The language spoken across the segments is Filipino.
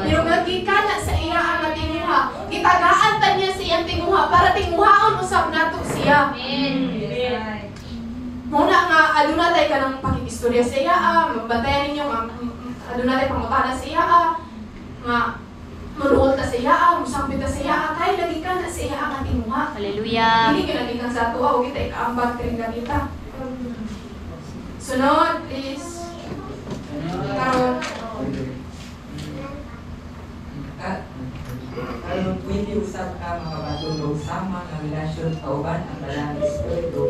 Pero nagkikala sa iya ang tinguha. Kitagaan ta niya sa iyang tinguha para tinguhaon usab nato siya. Muna nga aduna tay kanang pakikistorya sa iya, mabantayan ninyo aduna tay pangutana sa iya, nga manuot ta sa iya, musampit ta sa iya, kay lagi ka na sa iya ang tinguha. Hallelujah. Hindi ka lagi kang sa tuwa, o kita ikaambag rin ganita. Sunod, please. Karon. Karon pwede usab ka makapatulog sama ng relasyon kauban ang balang espiritu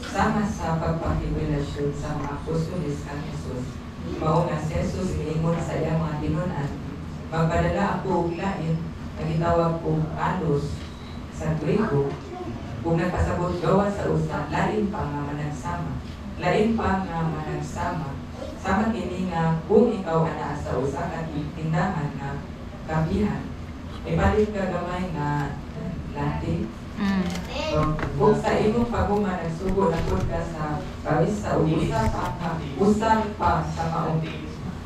sama sa pagpakirelasyon sa mga apostoles kang Jesus. Mao nga si Jesus giingon sa iyang mga tinunan, magpadala ako og lain nga gitawag kong kalos sa Grego, kung nagpasabot gawa sa usa, lain pa nga managsama. Lain pa nga managsama. Sama kini nga kung ikaw ana sa usa ka tindahan nga kapihan, ibalik ka gamay nga lati. So, kung sa imong paguma nagsugo na ka sa pawis sa usap pa sa maong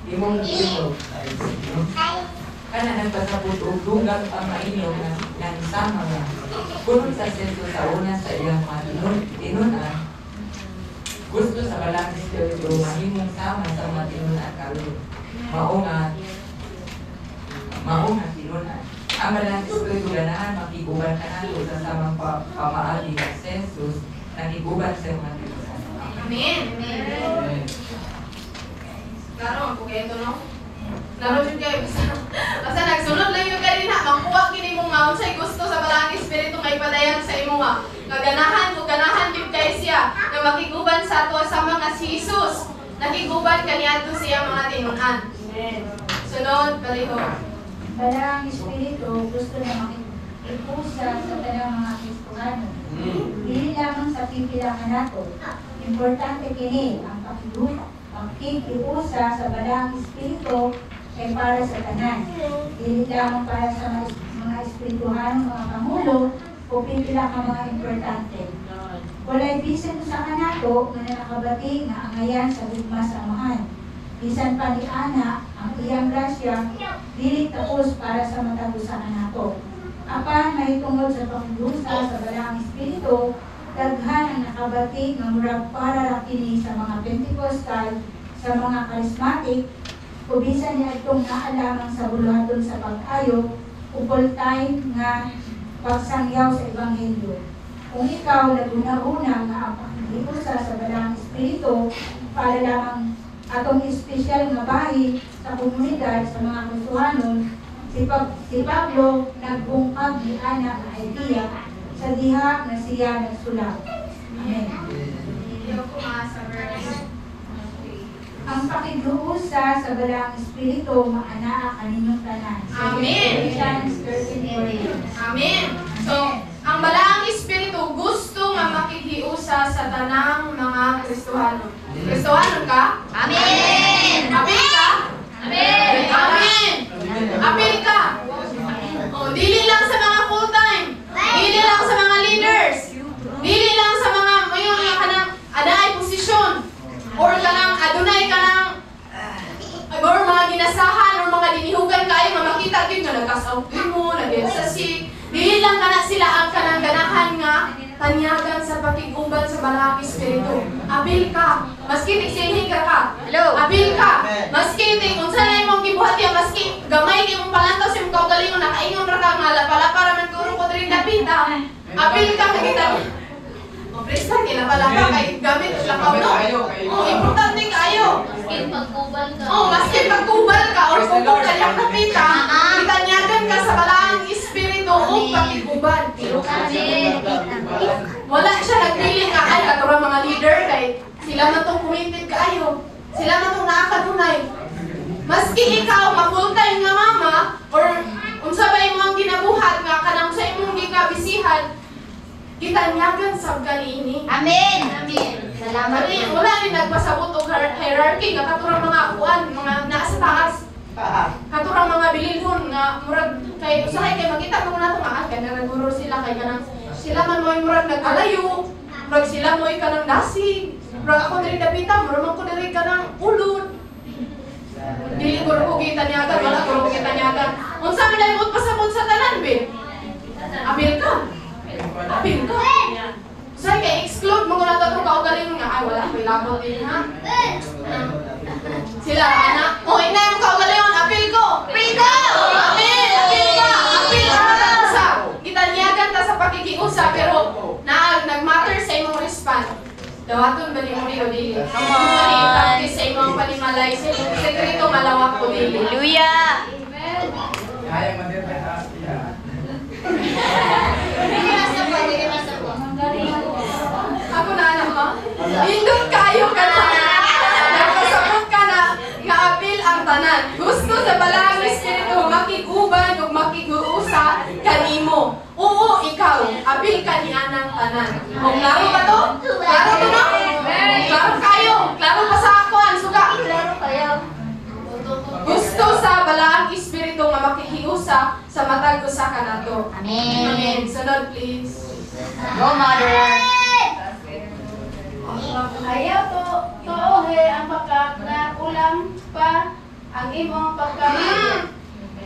imong ilo. Kana nagpasabot og dugang pa mainyo nga sama nga. Kung sa senso sa una sa iyang mga tinunan, gusto sa balang espiritu mahimong sama sa mga tinunan karon. Mao nga tinunan. Ang balang espiritu ganahan makiguban ka nato sa samang pamaagi nga si Jesus nakiguban sa mga tinunan. Amen. Klaro ang kugeto, no? Klaro yun kayo. Basta nagsunod lang yung kanina, makuha kini mong nga unsay gusto sa balang espiritu nga ipadayan sa imo nga. Ganahan din kay siya na makiguban sa ato sa mga si Jesus. Nakiguban kaniadto siya mga tinunan. Sunod, baliho. Balang espiritu gusto na makipusa sa tanang mga Kristiyano. Dili lamang sa pipilangan nato. Importante kini ang pakikiusa sa balang espiritu ay para sa tanan. Dili lamang para sa mga espirituhanong mga pangulo o pipila ka mga importante. Walay bisan sa kanato nga nakabati nga angayan sa gugma sa amahan. Bisan pa ni Ana ang iyang grasya dili tapos para sa matagusan nato. Apan may tungod sa pagdusa sa balang espiritu, daghan ang nakabati nga murag para ra kini sa mga Pentecostal, sa mga charismatic, o bisan niya itong naalamang sa buluhaton sa pag-ayo, o full-time nga pagsangyaw sa Ebanghelyo. Kung ikaw naguna-una nga ang pakikiusa sa balang espiritu para lamang atong espesyal nga bahi sa komunidad sa mga Kristohanon, si Pablo nagbungkag ni Ana nga idea sa diha na siya nagsulat. Amen. Ang pakikiusa sa balang espiritu maanaa kaninyong tanan. Amen. Amen. So, ang balaang espiritu gusto nga makikiusa sa tanang mga Kristohanon. Kristohanon ka? Amen. Apil ka? Amen. Amen. Apil ka? O, dili lang sa mga full-time. Dili lang sa mga leaders. Dili lang sa mga mayon nga kanang adaay posisyon. Or kanang adunay kanang or mga ginasahan or mga dinihugan kayo nga makita gyud nga nagkasawtin mo, nag-exercise. Dili lang kana sila ang kanang ganahan nga tanyagan sa pakiguban sa balang espiritu. Abil ka, maski nagsinhi ka. Hello. Abil ka, maski unsa na imong gibuhat ya, maski gamay kay imong palantos imong kaugalingon nakaingon ra ka nga pala para man kuro ko diri dapita. Abil ka makita. O presta kay lapalapa kay gamit lakaw no. Oh, importante kayo. Maski pagkubal ka. Oh, maski pagkubal ka or kung kanyang kapita, itanyagan ka sa balang espiritu o pakiguban. Wala siya nagpili nga ay katurang mga leader kay sila na itong committed kaayo. Sila na itong nakakadunay. Maski ikaw, ma-full-time nga mama, or unsa ba imong ginabuhat nga kanang sa imong gikabisihan, gitanyagan sa ganiini. Amen. Amen. Salamat. Wala rin nagpasabot og hierarchy nga katurang mga uwan, mga nasa taas. Katurang mga bililhon nga murag kay usahay kay makita mo nato nga kana naguro sila kay kanang sila man mo'y murag nagkalayo, murag sila mo'y kanang dasig, murag ako diri dapita, murag man ko diri kanang ulod. Dili ko ro kita niya, wala ko ro kita niya man na imot pasabot sa tanan, be. Apil ka. Apil ka. Say kay exclude mo na to kaugaling nga ay wala koy labot din ha. Sila anak. O ina mo kaugaling apil ko. Apil ko. Apil ka. Apil ka sa gitanyagan ta sa pakikiusap pero nagmatter sa imong respond. Dawaton ba ni mo dili? Ang mga practice sa imong panimalay sa imong sekreto malawak ko dili. Hallelujah! Kaya madireta siya. Ako na anak mo. Indot kayo ka na. Nagpasabot ka na nga apil ang tanan. Gusto sa balaang espiritu makiguban ug makiguusa kanimo. Oo, ikaw. Apil ka ni anang tanan. Kung klaro ba to? Klaro to no? Klaro kayo. Klaro pa sa akuan. Suga. Klaro kayo. Gusto sa balaang espiritu nga makihiusa sa matag usa kanato. Amen. Amen. Sunod please. Go, Mother. Ayaw to tuohe ang pagkak na kulang pa ang imong pagkamali.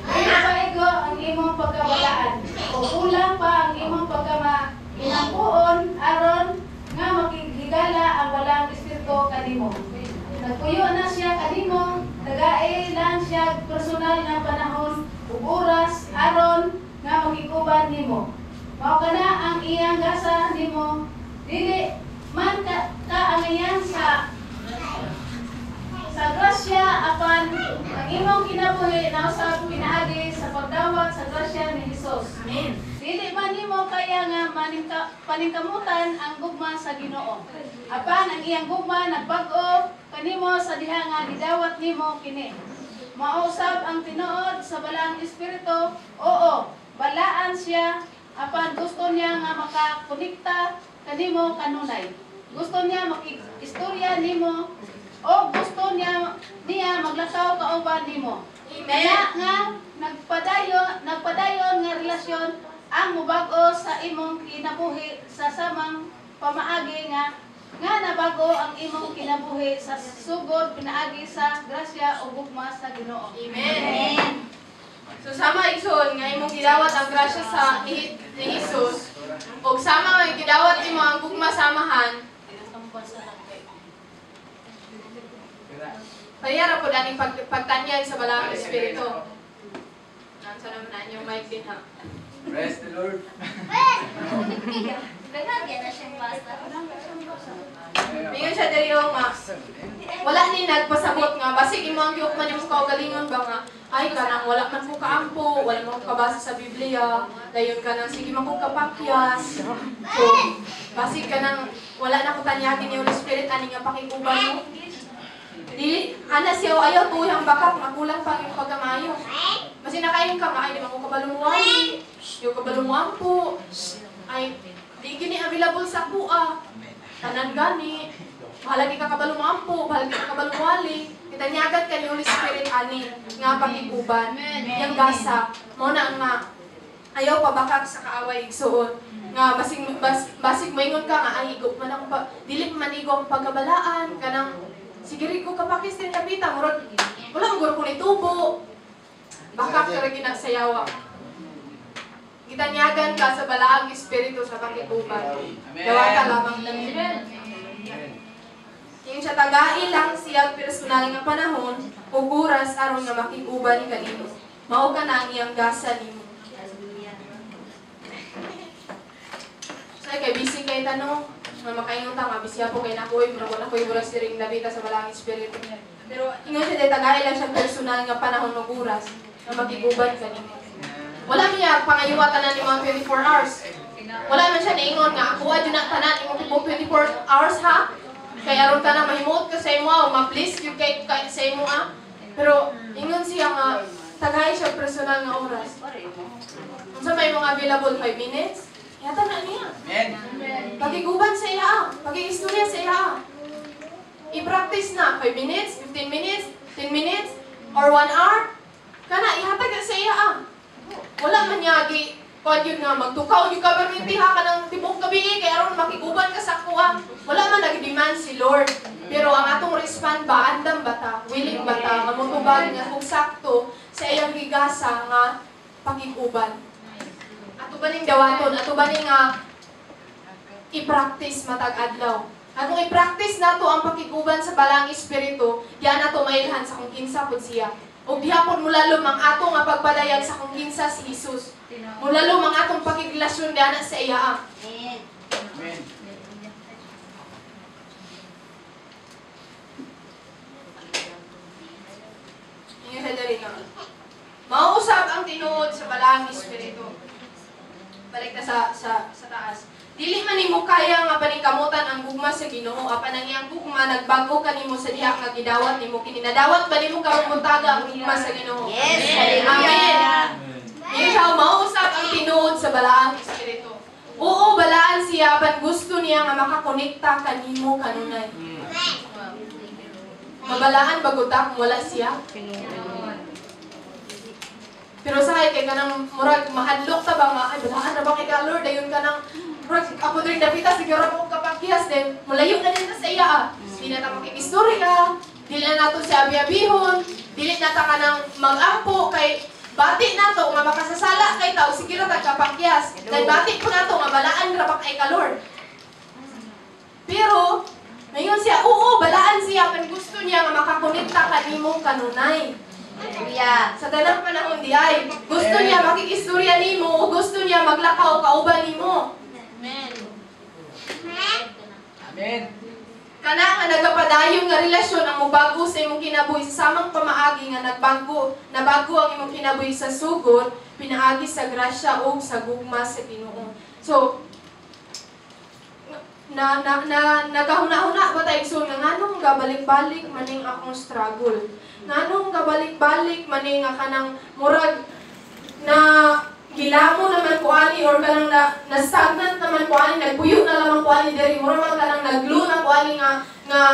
Ayaw paigo ang imong pagkabalaan. O kulang pa ang imong pagkamainampuon aron nga makihigala ang walang espiritu kanimo. Nagpuyo na siya kanimo, nagae lang siya personal nga panahon ug oras aron nga makikuban nimo. Mao kana ang iyang gasa nimo. Dili man kaangayan sa grasya apan ang imong kinabuhi na usab pinaagi sa pagdawat sa grasya ni Hesus. Amen. Dili man nimo kaya nga paningkamutan ang gugma sa Ginoo. Apan ang iyang gugma nagbag-o kanimo sa diha nga gidawat nimo kini. Mausab ang tinuod sa balaang espiritu. Oo, balaan siya apan gusto niya nga makakonekta kanimo kanunay. Gusto niya makistorya nimo o gusto niya maglakaw kauban nimo. Kaya nga nagpadayon nga relasyon ang mubag-o sa imong kinabuhi sa samang pamaagi nga nabago ang imong kinabuhi sa sugod pinaagi sa grasya o gugma sa Ginoo. Amen. So sama igsoon nga imong gidawat ang grasya sa ni Hesus ug sama nga gidawat imo ang gugma samahan. Payara po daning pagtanyag sa balaang espiritu. Nansa naman na inyong mic din ha. Praise the Lord. Nagagyan na siyang basta. Mingon siya diri nga wala ni nagpasabot nga basig imo ang giuk man imong kaugalingon ba nga ay kanang wala man ko kaampo, wala man ko kabasa sa Biblia, dayon kanang sige man ko kapakyas. So basig kanang wala na ko tanyagin ni Holy Spirit ani nga pakikuban mo. Dili ana siya ayaw tuyang bakak makulang pa yung pagkamayo. Kasi nakayon ka nga ay di man ko kabalumuan. Yung kabalumuampo ay di gini available sa kuha. Tanan gani. Bahala di ka kabalumampo, bahala di ka kabalumwali. Kitanyagan ka ni Holy Spirit ani nga pagikuban. Yang gasa mo na nga ayaw pabakak sa kaaway igsuon. Nga basig moingon ka nga ay higop man ako pa dili man igo ang pagkabalaan kanang sige rin ko kapakis din kapita murag wala mo guro ko ni tubo. Bakak ka rin ginagsayawa. Gitanyagan ka sa balaang espiritu sa pagikuban. Dawata lamang lang. Yung siya tagai lang siya personal nga panahon ug oras aron nga makiguban kanimo. Mao ka na ang iyang gasa nimo. Say kay busy kay tanong, nga makaingon ta nga bisya po kay nakoy murag wala koy oras diring dabita sa balaang espiritu. Pero ingon siya tagai lang siya personal nga panahon ug oras nga makiguban kanimo. Wala man niya pangayuwa tanan ni mga 24 hours. Wala man siya naingon nga ako adyo na tanan imong 24 hours ha. Kay aron ka na mahimuot ka sa imo o ma-please yung kay sa imo ah. Pero ingon siya nga tagay siya personal nga oras. Unsa may mga available 5 minutes? Yata na niya. Amen. Pagiguban sa iya ah. Pag-istorya sa iya ah. I-practice na 5 minutes, 15 minutes, 10 minutes, or 1 hour. Kana ihatag sa iya ah. Wala man niya kuan yun nga magtukaw yung kaberniti ha kanang tibok gabi kay aron makiguban ka sa kuha. Wala man nag-demand si Lord. Pero ang atong respond ba andam bata, willing bata, mamutubag nga kung sakto sa iyang gigasa nga pakiguban. Ato ba ning dawaton, ato ba ning i-practice matag adlaw. Atong i-practice nato ang pakiguban sa balang espiritu, diyan nato mailhan sa kung kinsa pud siya. Ug dihapon mulalom ang ato nga pagpalayag sa kung kinsa si Jesus. Mulalom ang atong pakigrelasyon diyan sa iya. Amen. Mauusap ang tinuod sa balang espiritu. Balik na sa taas. Dili man nimo kaya nga paningkamutan ang gugma sa Ginoo, apan ang iyang gugma nagbago kanimo sa diha nga gidawat nimo kini. Nadawat ba nimo karong muntaga ang gugma sa Ginoo? Yes, Amen. Ikaw mauusap ang tinuod sa balaang espiritu. Oo, balaan siya apan gusto niya nga makakonekta kanimo kanunay. Mabalaan bagutak wala siya. Pero sa kay kanang murag mahadlok ta ba nga ay balaan na ba kay ka Lord dayon kanang murag ako diri dapita siguro ko kapakyas din mulayo na din ta sa iya. Di na ta makikistorya, dili na nato siya abi-abihon, dili na ta kanang mag-ampo kay bati nato nga makasasala kay tao sige ra ta kapakyas. Kay bati po nato nga balaan ra ba kay ka Lord. Pero ngayon siya, oo, balaan siya pero gusto niya nga makakonekta kanimo kanunay. Hallelujah. Sa tanang panahon di ay, gusto niya makikistorya nimo o gusto niya maglakaw kauban nimo. Amen. Amen. Kana nga nagapadayon nga relasyon ang mobago sa imong kinabuhi sa samang pamaagi nga nabago ang imong kinabuhi sa sugod, pinaagi sa grasya o sa gugma sa Ginoo. So, nagahuna-huna ba tayo so nga nganong gabalik-balik maning akong struggle. Nganong gabalik-balik maning nga kanang murag na gilamo naman ko ani or kanang na stagnant naman ko ani nagpuyo na lamang ko ani diri murag man kanang naglu na ko ani nga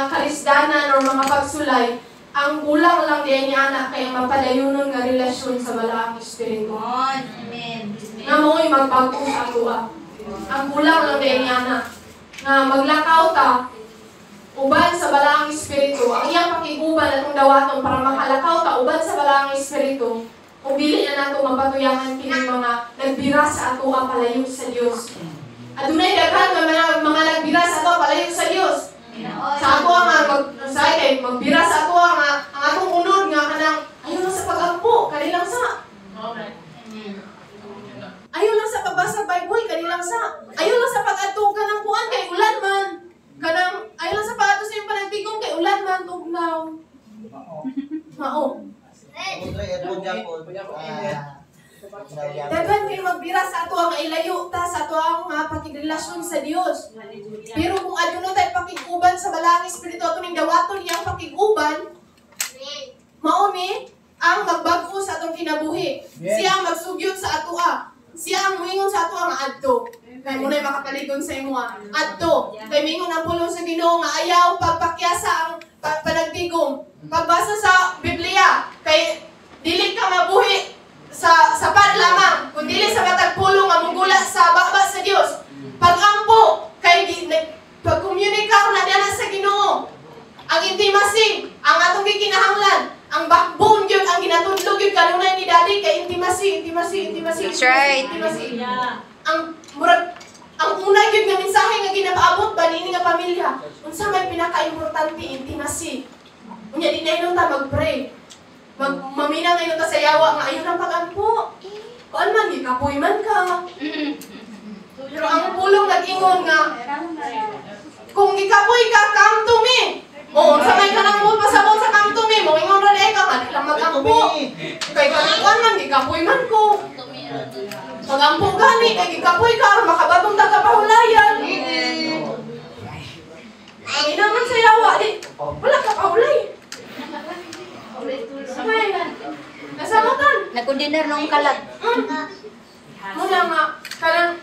karisdanan or mga pagsulay. Ang kulang lang diay ni ana kay mapadayunon nga relasyon sa balaang espiritu. Amen. Nga mo'y magbago sa tuwa. Ang kulang lang diay ni ana nga maglakaw ta uban sa balaang espiritu. Ang iyang pakiguban atong dawaton para makalakaw ta uban sa balaang espiritu. Kung dili na nato mapatuyangan kini mga nagbira sa ato palayo sa Dios. Adunay daghan nga mga nagbira sa ato palayo sa Dios. Sa ato nga magbira sa ato nga ang atong unod nga kanang ayo lang sa pag-ampo kanilang sa. Ayaw lang sa pagbasa Bible, kanilang sa. Ayaw lang sa pag-ato ka ng kuan kay ulan man. Kanang ayaw lang sa pag-ato sa iyong panagtigong kay ulan man tugnaw. Mao. Dagan kayo magbira sa ato ang ilayo ta sa ato ang pakigrelasyon sa Dios. Pero kung aduna tay pakiguban sa balaang espiritu ato ning dawaton iyang pakiguban, mao ni ang magbago sa atong kinabuhi. Siya ang magsugyot sa atoa. Siya ang muingon sa ato ang adto. Kay mo na makapaligon sa imo adto. Kay mingon ang pulong sa Ginoo nga ayaw pagpakyasa ang panagtigom. Pagbasa sa Biblia kay dili ka mabuhi sa sapat lamang kun dili sa matag pulong nga mugula sa baba sa Dios. Pag-ampo kay pag-komunikar na diana sa Ginoo. Ang intimacy, ang atong gikinahanglan, ang backbone gyud ang ginatudlo gyud kanunay ni Daddy kay intimacy. That's right. Intimacy. Ang murag ang una gyud nga mensahe nga ginapaabot ba nini nga pamilya. Unsa may pinaka-importante intimacy. Unya di na ta mag-pray. Mamina ngayon ta sa yawa nga ayon ang pag-ampo. Kuan man gikapoy man ka. Pero ang pulong nag-ingon nga kung gikapoy ka, come to me. O, sa may kanang mo pasabot sa come to me, mo ingon ra ka nga lang mag-ampo. Kay kanang kuan man gikapoy man ko. Mag-ampo gani kay gikapoy ka makabatong ta ka pahulayan. Ang inaman sa yawa di wala ka pahulay. Sabay. Nasamutan. Nagkundiner nung kalag. Muna nga kanang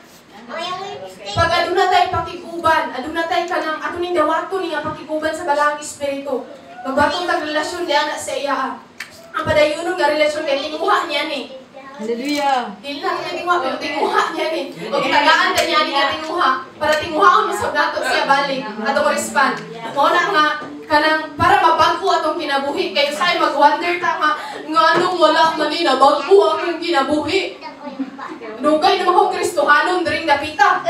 pag aduna tay pakiguban, aduna tay kanang ato ning dawaton niya pakiguban sa balaang espiritu. Magbatong tag relasyon diana sa iya. Ang padayunon nga relasyon kay tinguha niya ni. Hallelujah. Dili lang niya tinguha, pero tinguha niya ni. O gitagaan ta niya ni nga tinguha para tinguhaon mo sa dato siya balik. Ato ko respond. Mo na nga kanang para mabagko atong kinabuhi kayo say mag-wonder ta nga anong wala man ni nabagko akong kinabuhi. Dugay naman akong Kristohanon dring dapita.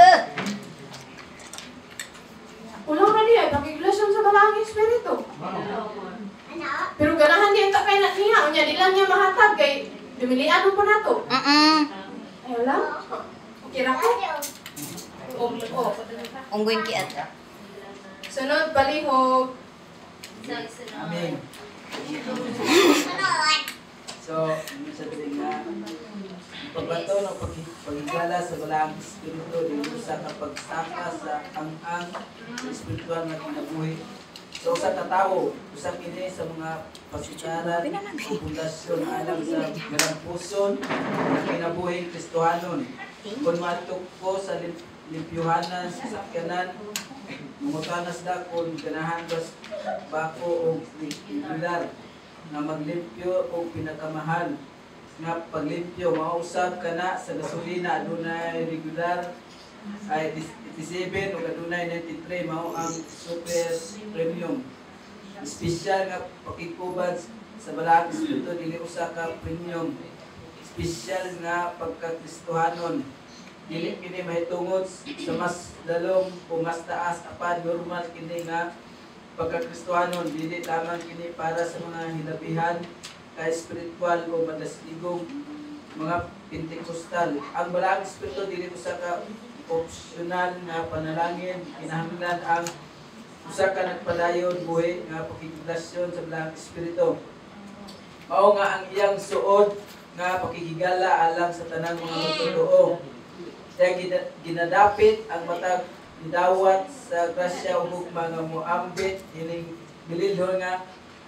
Ulang na niya, nakiglasyon sa Balang Espiritu. Pero ganahan niya ta kay niya, unya di lang niya mahatag kay dumilian mo pa nato. Ay wala. Okay ra ko. Unggoy kiat. Sunod palihog. Amen. So, sabi nga, pagbato ng paghigala sa Balang Espiritu, dito sa kapagsaka sa ang espiritual na kinabuhi. So, sa katao, usang kini sa mga pasitaran o pundasyon alam sa ganang puson na kinabuhi Kristohanon. Kung matuk ko sa limpyuhanan sa sakyanan, mumutanas da kung ganahan bako o regular na maglimpyo o pinakamahal nga paglimpyo mausab ka na sa gasolina adunay regular ay 87 o adunay 93 mao ang super premium special nga pakikuban sa Balang Espiritu dili usa ka premium special nga pagkakristohanon dili kini mahitungod sa mas dalom o mas taas apan normal kini nga pagkakristohanon dili lamang kini para sa mga hilabihan kay spiritual o madasigong mga Pentecostal. Ang Balang Espiritu dili usa ka optional nga panalangin, kinahanglan ang usa ka nagpadayon buhi nga pakikrelasyon sa Balang Espiritu. Mao nga ang iyang suod nga pakikigala alang sa tanang mga magtotoo. Kaya ginadapit ang matag nidawat sa grasya ug mga muambit ining bililhon nga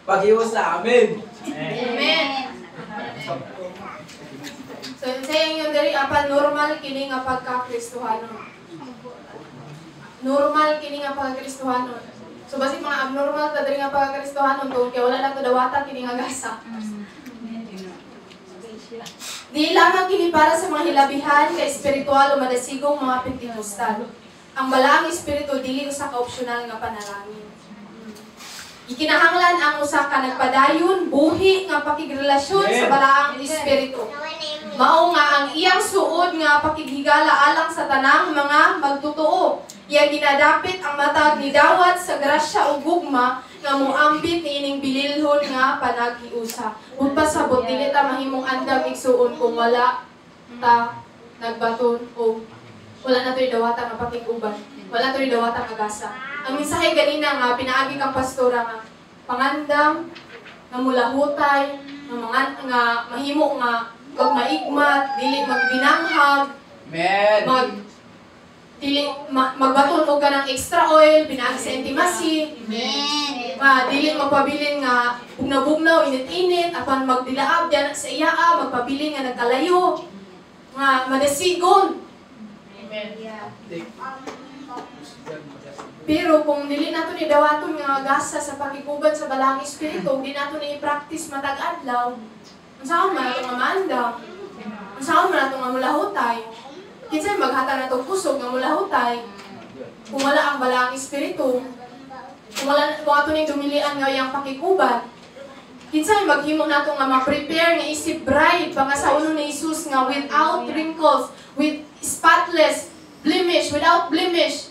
paghiusa. Amen. Amen. So sayang yung diri apan normal kini nga pagka-Kristohanon. Normal kini nga pagka-Kristohanon. So basi mga abnormal ta diri nga pagka-Kristohanon tungod kay wala nato dawata kini nga gasa. Di lamang kini para sa mga hilabihan kay espiritual o madasigong mga Pentecostal. Ang Balang Espiritu dili usa ka optional nga panalangin. Ikinahanglan ang usa ka nagpadayon buhi nga pakigrelasyon sa Balang Espiritu. Mao nga ang iyang suod nga pakighigala alang sa tanang mga magtotoo. Iya ginadapit ang matag ni dawat sa grasya o gugma nga moambit niining bililhon nga panaghiusa. Ug pasabot dili ta mahimong andam igsuon kung wala ta nagbaton o wala na to'y dawata nga pakiguban. Wala to'y dawata nga gasa. Ang mensahe ganina nga pinaagi kang pastora nga pangandam nga mulahutay nga mahimo nga pag maigmat, dili magbinanghag, magbaton og ka ng extra oil, pinaagi sa intimacy, dili magpabilin nga bugnaw-bugnaw, init-init, apan magdilaab diyan sa iyaa, magpabilin nga nagkalayo, nga madasigon. Pero kung dili nato ni dawaton nga gasa sa pakikuban sa Balang Espiritu, di nato ni i-practice matag adlaw. Unsaon man ato nga maandam? Unsaon man ato nga mulahutay? Kinsay maghata nato kusog nga mulahutay? Kung wala ang Balang Espiritu, kung ato ning dumilian nga yang pakikuban, kinsay maghimo nato nga ma-prepare nga isip bride pangasaunon ni Jesus nga without wrinkles, with spotless, blemish, without blemish.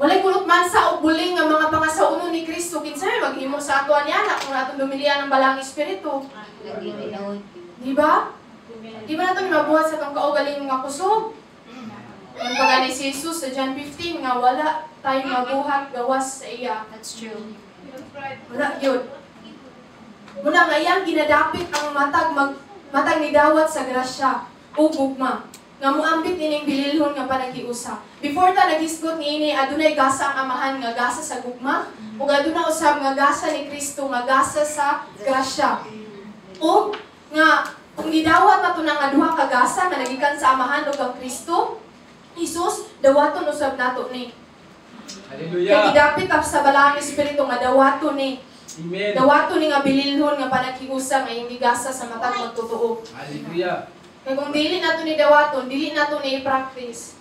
Walay kulot man sa og buling nga mga pangasaunon ni Kristo, kinsay maghimo sa ato niana kung atong dumilian ang Balang Espiritu. Di ba? Di ba nato mabuhat sa itong kaugaling nga kusog? Ang pagani si Jesus sa John 15 nga wala tayo mabuhat gawas sa iya. That's true. Wala yun. Muna nga iyang ginadapit ang matag ni dawat sa grasya o gugma. Nga muambit nining bililhon nga panaghiusa. Before ta nagisgot niini adunay gasa ang amahan nga gasa sa gugma ug aduna usab nga gasa ni Kristo nga gasa sa grasya. O nga kung gidawat nato nga duha ka gasa nga nagikan sa amahan ug kang Kristo, Jesus dawaton usab nato ni. Hallelujah. Kay gidapit sa Balang Espiritu nga dawaton ni. Amen. Dawaton ni nga bililhon nga panaghiusa nga hindi gasa sa matag magtotoo. Hallelujah. Kaya kung dili nato ni dawaton, dili nato ni i-practice,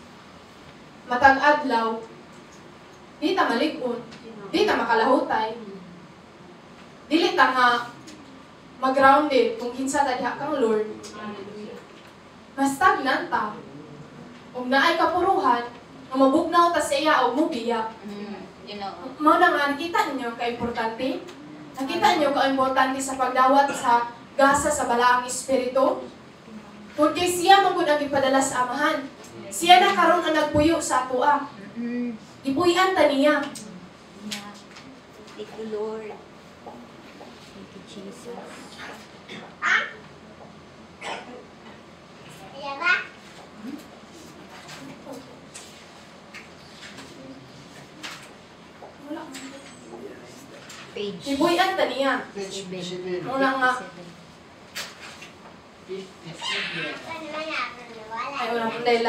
matag adlaw, di ta malig-on. Di ta makalahutay. Dili ta nga mag-grounded kung kinsa ta diha kang Lord. Mas stagnant ta. Ug naay kapuruhan, nga mabugnaw ta sa iya og mubiyak. Mao na nga nakita niyo ka-importante. Nakita niyo ka-importante sa pagdawat sa gasa sa balaang espiritu. Porque siya man gud ang ipadala sa Amahan. Siya na karon ang nagpuyo sa atoa. Ipuy-an ta niya. Thank you, Lord. Thank you, Jesus. Page. Ipuy-an ta niya. Muna nga. Ay, wala kong dahil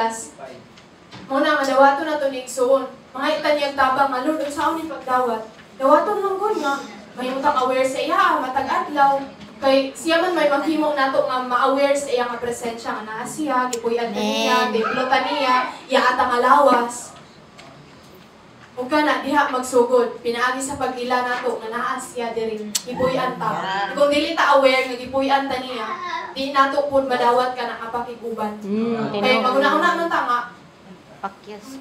muna nga, dawato na ito ni Igsoon. Mga itanyag tabang nga, Lord, saan ni pagdawat? Dawato lang ko nga. May utang aware sa iya, matag-adlaw. Kay siya man may maghimo nato nga ma-aware sa iya nga presensya nga naa siya, gipuy-an niya, diplotan niya, iya atang alawas. Ug kana diha magsugod, pinaagi sa pag-ila nato nga naa siya diri, gipuy-an ta. Kung dili ta aware nga gipuy-an ta niya, di nato pud madawat ka na kapakiguban. Kaya maguna-una man ta nga Pakyas.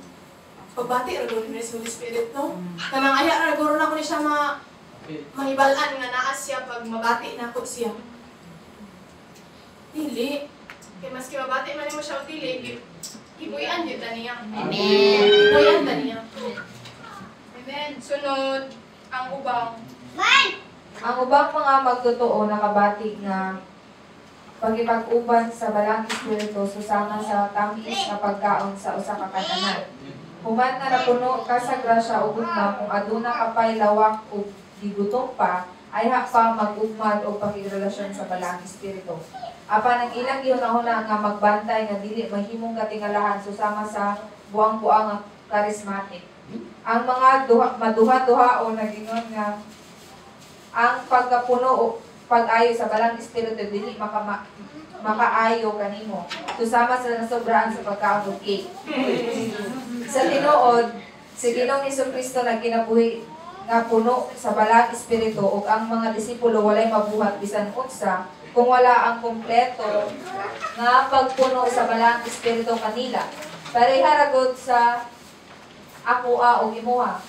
pagbati ra gud ni Holy Spirit no. Kanang aya ra guro na ko ni siya mahibal-an nga naa siya pag mabati nako siya. Dili. Kay maski mabati man mo siya o dili, gipuy-an gyud ta niya. Amen. Gipuy-an ta niya. Amen. Sunod ang ubang. Ang ubang mga magtotoo nakabati nga pagipag-uban sa balang espiritu susama sa tamis nga pagkaon sa usa ka katanan. Human nga napuno ka sa grasya ug gugma kung aduna ka pay lawak ug gigutom pa, ay pa mag-ugmad o pakigrelasyon sa balang espiritu. Apan ang ilang gihunahuna nga magbantay nga dili mahimong katingalahan susama sa buang-buang nga charismatic. Ang mga maduha-duha o nagingon nga ang pagkapuno o pag-ayo sa balang espiritu dili makaayo kanimo susama sa nasobraan sa pagkaon og cake. Sa tinuod, si Ginoong Hesukristo nagkinabuhi nga puno sa balang espiritu ug ang mga disipulo walay mabuhat bisan unsa kung wala ang kompleto nga pagpuno sa balang espiritu kanila. Pareha ra gud sa akoa ug imuha.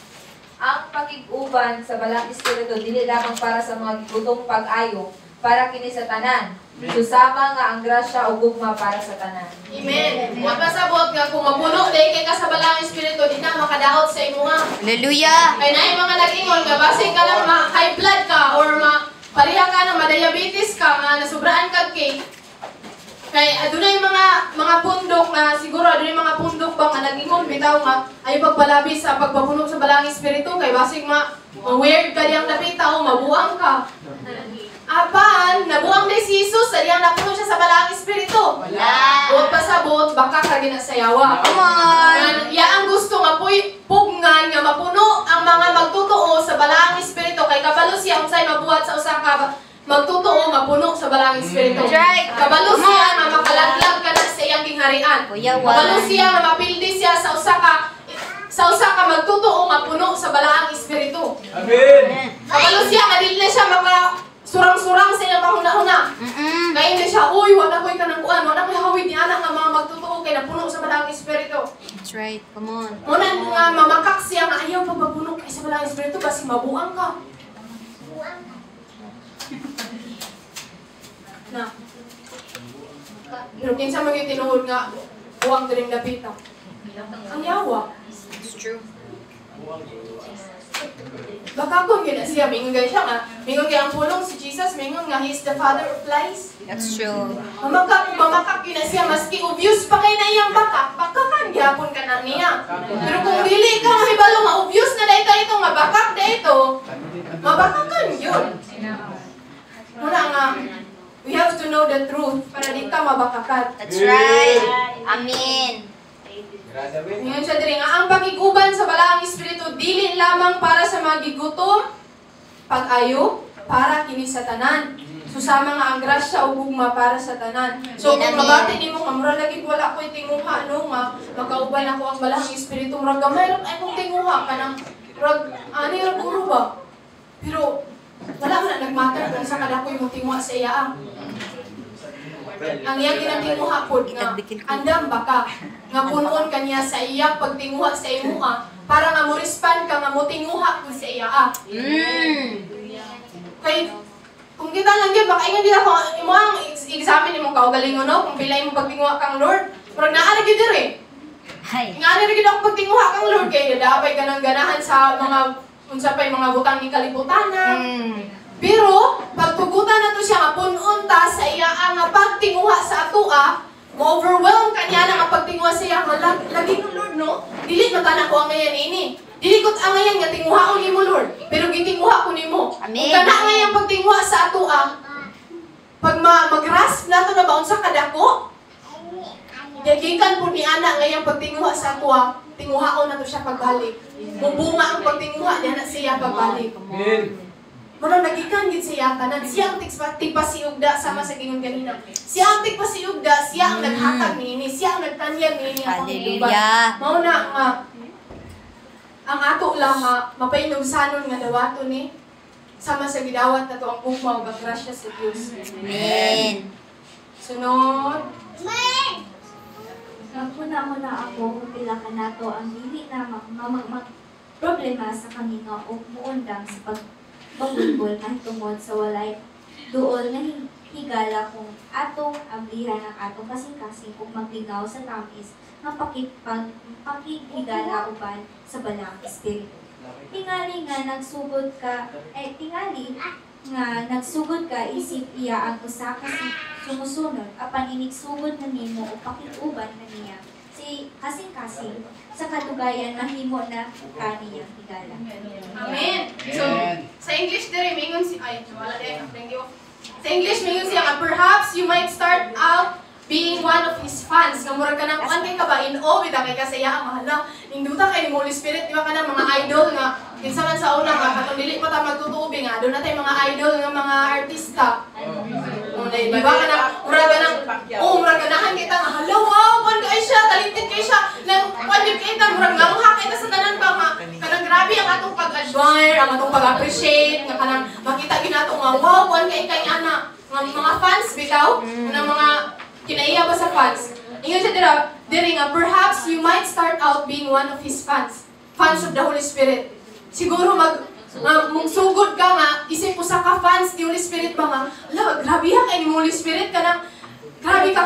Ang pakig-uban sa balang espiritu dili lamang para sa mga gigutong pag-ayo, para kini sa tanan. Susama nga ang grasya o gugma para sa tanan. Amen. Wa pasabot nga kung mapuno day kay ka sa balang espiritu di na makadaot sa imuha. Hallelujah. Kay naay mga nag-ingon nga basig ka lang ma-high blood ka or pareha ka na ma-diabetes ka nga nasubraan kag cake. Kay adunay mga pundok na siguro adunay mga pundok ba nga nag-ingon bitaw nga ay pagpalabi sa pagpapuno sa balang espiritu kay basig ma-weird ka diyang nabitaw, mabuang ka. Apan, nabuang din si Jesus, sa diyang napuno siya sa balang espiritu. Wala. Huwag pasabot, baka ka ginasayawa. Come on. Ya ang gusto nga pugnan nga mapuno ang mga magtutuo sa balang espiritu kay kabalo siya unsay mabuhat sa usa ka magtutuo mapuno sa balang espiritu. That's right. Kabalo siya nga makalaglag ka na sa iyang gingharian. Kuya Kabalo Juan. siya nga mapildi siya sa usa ka magtutuo nga puno sa balang espiritu. Amen. Kabalo siya nga dili na siya surang-surang sa iyang pahuna-huna. Kaya hindi siya, uy, wala ko'y kanang kuan, wala ko'y hawid ni anak nga mga magtutuo kay napuno sa balang espiritu. That's right. Come on. Muna nga mamakak siya nga ayaw pag mapuno kay sa balang espiritu kasi mabuang ka. Na. Pero kinsa man yung tinuod nga buwang diring dapita. Ang yawa. It's true. Baka kung yun na siya, mingon gaya siya nga, mingon gaya ang pulong si Jesus, mingon nga, He is the father of lies. That's true. Mamakak yun na siya, maski obvious pa kayo na iyang bakakan, gyapon ka na niya. Pero kung dili ka mahibalo nga obvious na dahito nga bakak dahito, mabakakan yun. Muna nga, we have to know the truth para di ka mabakakan. That's right. Amen. Ngayon siya diri nga ang pagiguban sa balaang espiritu dili lamang para sa mga gigutom, pag-ayo, para kini sa tanan. Susama nga ang grasya o gugma para sa tanan. So kung mabati nimo nga mura lagi wala ko'y tinguha no nga magkauban ako ang balaang espiritu mura gamay ra ay kung tinguha kanang Murag, ano yung puro ba? Pero, wala mo na nagmatter kung sa kadakoy mo tingwa sa iya. Ang iyang ginatinguha po nga, andam baka, nga punon kanya sa iya pagtinguha sa imo para nga mo respond ka nga mo tinguha po sa iya. Kay, kung kita lang yun, baka ingon din ako, imo ang examine mo kaugalingon, no? Kung pilay mo pagtinguha kang Lord, parang naalag yun din eh. Nga na rin ako pagtinguha kang Lord, kaya daapay ka ng ganahan sa mga, unsa pa'y mga butang ni kalibutan na. Pero, pagtugutan na to siya nga pununta sa iya nga pagtinguha sa atua, ma-overwhelm kanya na nga pagtinguha sa iya nga lagi ng Lord, no? Dili matana ko ang ngayon ini. Dili ko ang ngayon nga tinguha ko ni mo, Lord. Pero gitinguha ko ni mo. Kung kana ngayon pagtinguha sa atua, pag mag-grasp na to na baon sa kadako, yagikan po ni Ana ngayon pagtinguha sa atua, tinguha ko na to siya pagbalik. Mubunga ang pagtinguha niya na siya pagbalik. Mano nagikan gid siya tanan, siya ang tigpasiugda sama sa gingon kanina. Siya ang tigpasiugda, siya ang naghatag niini, siya ang nagtanyag niini ang Hallelujah. mao na nga ang ato lang nga mapainugsanon nga dawaton ni sama sa gidawat nato ang ugma ug ang grasya sa Dios. Amen. Sunod. Nagpuna-muna ako kung pila ka nato ang dili na problema sa kanina o muundang sa pagbulbol na tungod sa walay doon na higala kung atong ablihan ang atong kasing-kasing kung maglingaw sa tamis ng pakihigala uban sa balang espiritu. Tingali nga nagsugod ka isip iya ang usa ka sumusunod apan inigsugod na nimo o pakituban na niya si kasing-kasing sa katugayan mahimo na kaniyang higala. Amen. So, sa English dire mingon si wala din thank you. Sa English mingon siya nga perhaps you might start out being one of his fans. Nga murag ka nang kuan kay ka ba in awe with kay kasaya ang mahal. Ningduta kay ni Holy Spirit di ba ka mga idol nga kinsa man sa una nga katong dili pa ta magtutubi nga do na tay mga idol nga mga artista. Di ba ka nang murag ka nang murag ganahan kita nga hello wow kuan kay siya talented kay siya nang kuan gyud kay ta murag ngamuha kay ta sa tanan ba nga kanang grabe ang atong pag-admire ang atong pag-appreciate nga kanang makita ginato nga wow kuan kay ana nga mga fans bitaw nga mga kinaiya ba sa fans. Ingon siya diri nga perhaps you might start out being one of his fans of the Holy Spirit. Siguro sugod ka nga, isip ko sa ka-fans ni Holy Spirit ba nga, grabe ha kay ni Holy Spirit ka nang, grabe ka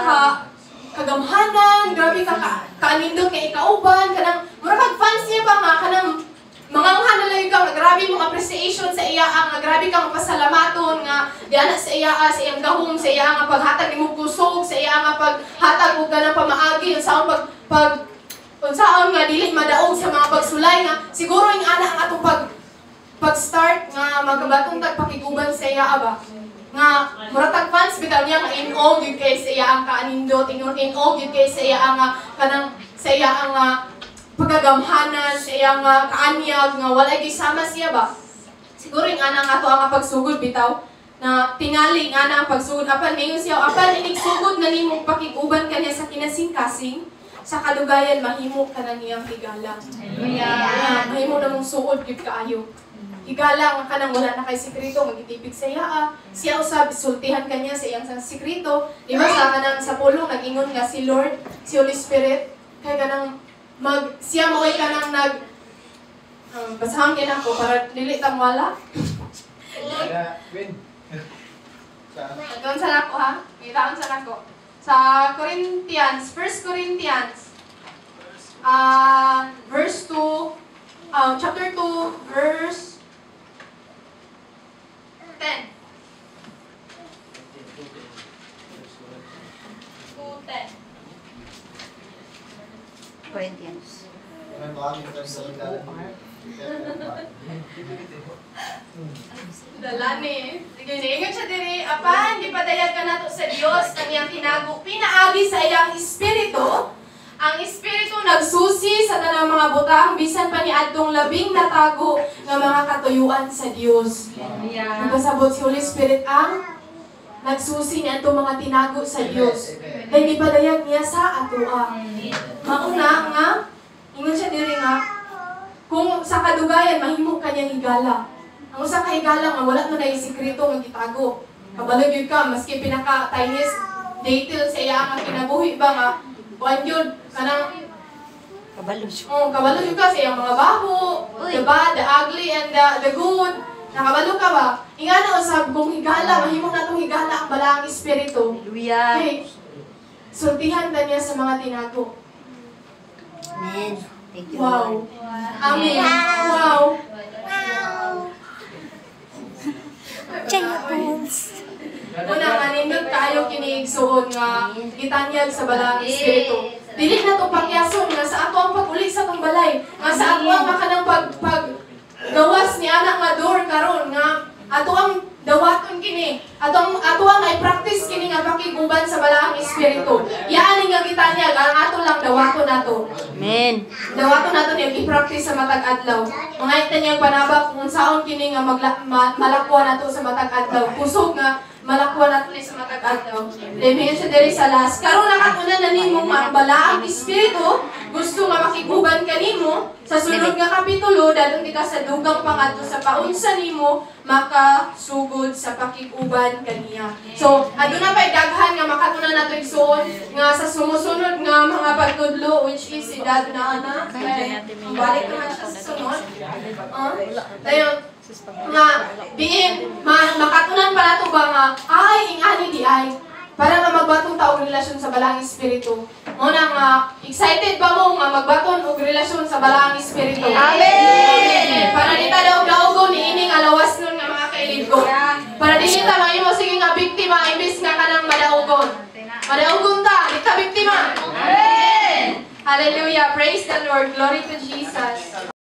kagamhanan, grabe ka kaanindot nga ikauban, ka nang, mura kag-fans niya ba nga, ka nang, manganghan na lang ikaw, grabe mong appreciation sa iya, nga grabe kang pasalamaton, nga, diana sa iya, sa iyang gahom, sa iya nga paghatag ni mo kusog, sa iya nga paghatag mo ka ng pamaagi, yung saan kung saan nga dili madaog sa mga pagsulay nga, siguro yung ana ang atong pag-start nga magabatong tagpakiguban sa iya aba nga muratag fans bitaw niya nga in-awe gyud kay sa iya ang kaanindot in-awe gyud kay sa iya ang kanang sa iya ang pagagamhanan sa iya nga kaanyag nga walay gisama siya ba siguro yung ana nga ato ang pagsugod bitaw na tingali nga na ang pagsugod apan ngayon siya apan inigsugod na nimong pakiguban kaniya sa kinasing-kasing sa kadugayan mahimo ka na niyang higala. Mahimo na mong suod gyud kaayo. Higala nga kanang wala na kay sekreto magitipig sa iya. Siya usab sultihan kanya sa iyang sekreto. Di ba sa kanang sa pulong nagingon nga si Lord, si Holy Spirit kay kanang siya mo kay kanang basahan gyud ako para dili ta wala. Doon sa nako ha. Kita sa nako. Sa Corinthians, 1 Corinthians, verse 2, chapter 2, verse 10. 2:10. Corinthians. Dalani. Ingat siya diri, apan di padayag ka nato sa Dios ang iyang tinago pinaagi sa iyang espiritu. Ang espiritu nagsusi sa tanang mga butang bisan pa ni adtong labing natago nga mga katuyuan sa Dios. Nagpasabot si Holy Spirit ang nagsusi niya itong mga tinago sa Dios. Kaya di padayag niya sa atua. Mauna nga ingon siya diri nga Kung sa kadugayan mahimo kanyang higala. Ang usa ka higala nga wala man ay sikreto nga gitago. Kabalo gyud ka maski pinaka tiniest detail sa iya nga kinabuhi ba nga kuan gyud kanang Kabalo siya. kabalo gyud ka sa iyang mga baho, the bad, the ugly and the good. Nakabalo ka ba? Ingana usab kung higala mahimo natong higala ang balaang espiritu. Hallelujah. Okay. Sultihan ta niya sa mga tinago. Amen. Thank you, Wow. Lord. Amen. Wow. Una nga nindot kayo kinigsuon nga gitanyag sa balaang espiritu. Dili na to pakyason nga sa ato ang pag-uli sa tong balay. Nga sa ato ang makanang gawas ni anak nga door karon nga ato ang dawaton kini. Ato ang i-practice kini nga pakiguban sa balaang espiritu. Yaani nga gitanyag ang ato lang dawaton nato. Amen. Dawaton nato niya i-practice sa matag adlaw. Mga itanyang panabak kung saon kini nga malakwa nato sa matag adlaw. Kusog nga malakwa nato ni sa matag adlaw. Demi sa diri sa last. Karon nakakuna na nimo ang balaang espiritu gusto nga makiguban kanimo sa sunod nga kapitulo dalon di ka sa dugang pangadto sa paunsa nimo makasugod sa pakiguban kaniya. So aduna pay daghan nga makatuna nato igsuon nga sa sumusunod nga mga pagtudlo which is si Dad na ana. Balik naman siya sa sunod. Dayon nga diin makatunan pa nato ba nga ay ingani di ay para nga magbatong ta og relasyon sa balaang espiritu. Mo na nga excited ba mo nga magbaton og relasyon sa balaang espiritu? Amen. Para di ta daw daugon ni ini nga lawas nun nga mga kailid ko. Para di ta mahimo sige nga biktima imbis nga kanang madaugon. Madaugon ta, di ta biktima. Amen. Hallelujah. Praise the Lord. Glory to Jesus.